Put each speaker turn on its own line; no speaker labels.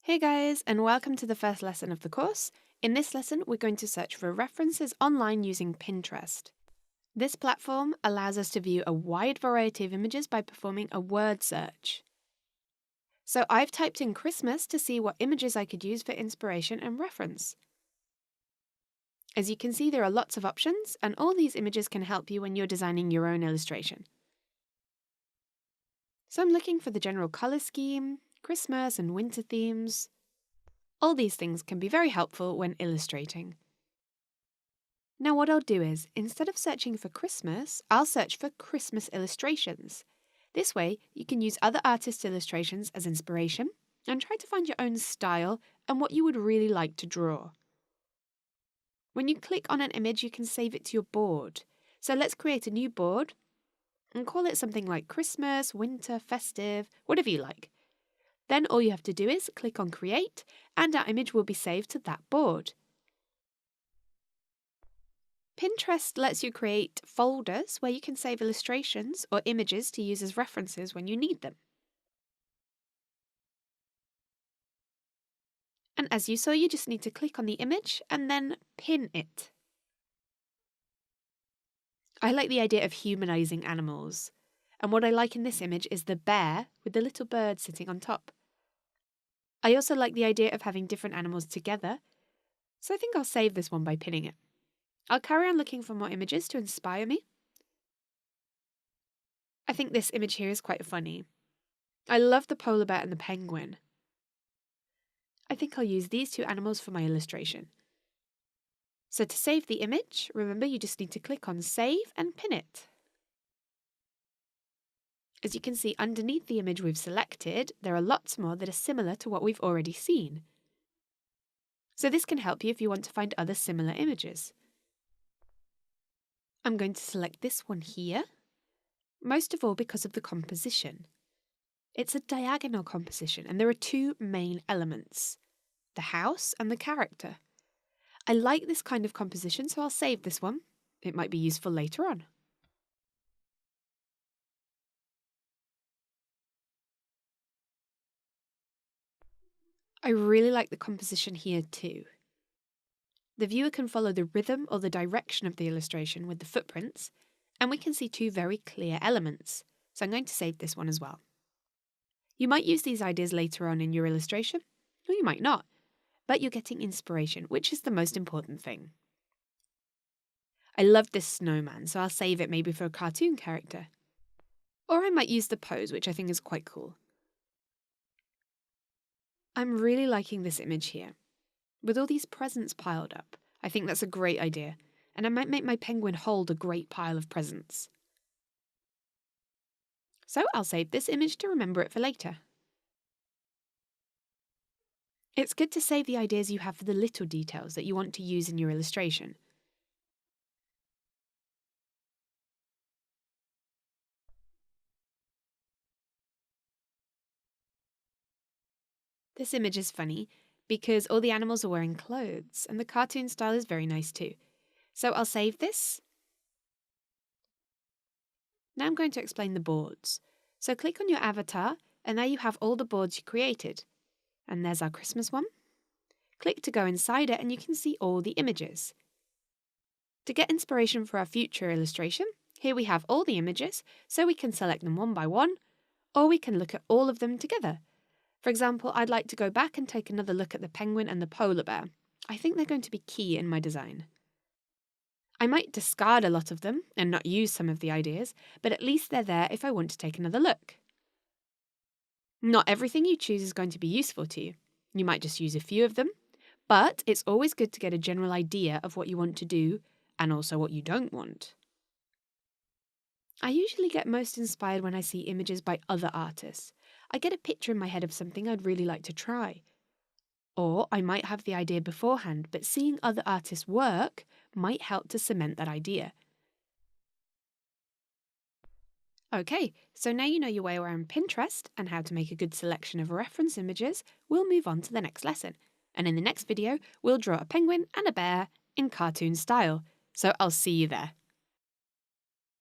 Hey guys, and welcome to the first lesson of the course. In this lesson, we're going to search for references online using Pinterest. This platform allows us to view a wide variety of images by performing a word search. So I've typed in Christmas to see what images I could use for inspiration and reference. As you can see, there are lots of options, and all these images can help you when you're designing your own illustration. So I'm looking for the general color scheme, Christmas and winter themes. All these things can be very helpful when illustrating. Now what I'll do is, instead of searching for Christmas, I'll search for Christmas illustrations. This way, you can use other artists' illustrations as inspiration and try to find your own style and what you would really like to draw. When you click on an image, you can save it to your board. So let's create a new board and call it something like Christmas, winter, festive, whatever you like. Then all you have to do is click on Create, and our image will be saved to that board. Pinterest lets you create folders where you can save illustrations or images to use as references when you need them. And as you saw, you just need to click on the image and then pin it. I like the idea of humanizing animals. And what I like in this image is the bear with the little bird sitting on top. I also like the idea of having different animals together, so I think I'll save this one by pinning it. I'll carry on looking for more images to inspire me. I think this image here is quite funny. I love the polar bear and the penguin. I think I'll use these two animals for my illustration. So to save the image, remember you just need to click on Save and pin it. As you can see underneath the image we've selected, there are lots more that are similar to what we've already seen. So this can help you if you want to find other similar images. I'm going to select this one here, most of all because of the composition. It's a diagonal composition, and there are two main elements, the house and the character. I like this kind of composition, so I'll save this one. It might be useful later on. I really like the composition here too. The viewer can follow the rhythm or the direction of the illustration with the footprints, and we can see two very clear elements, so I'm going to save this one as well. You might use these ideas later on in your illustration, or you might not, but you're getting inspiration, which is the most important thing. I love this snowman, so I'll save it maybe for a cartoon character. Or I might use the pose, which I think is quite cool. I'm really liking this image here. With all these presents piled up, I think that's a great idea, and I might make my penguin hold a great pile of presents. So I'll save this image to remember it for later. It's good to save the ideas you have for the little details that you want to use in your illustration. This image is funny because all the animals are wearing clothes, and the cartoon style is very nice too. So I'll save this. Now I'm going to explain the boards. So click on your avatar, and there you have all the boards you created. And there's our Christmas one. Click to go inside it, and you can see all the images. To get inspiration for our future illustration, here we have all the images, so we can select them one by one, or we can look at all of them together. For example, I'd like to go back and take another look at the penguin and the polar bear. I think they're going to be key in my design. I might discard a lot of them and not use some of the ideas, but at least they're there if I want to take another look. Not everything you choose is going to be useful to you. You might just use a few of them, but it's always good to get a general idea of what you want to do and also what you don't want. I usually get most inspired when I see images by other artists. I get a picture in my head of something I'd really like to try. Or I might have the idea beforehand, but seeing other artists' work might help to cement that idea. Okay, so now you know your way around Pinterest and how to make a good selection of reference images, we'll move on to the next lesson. And in the next video, we'll draw a penguin and a bear in cartoon style. So I'll see you there.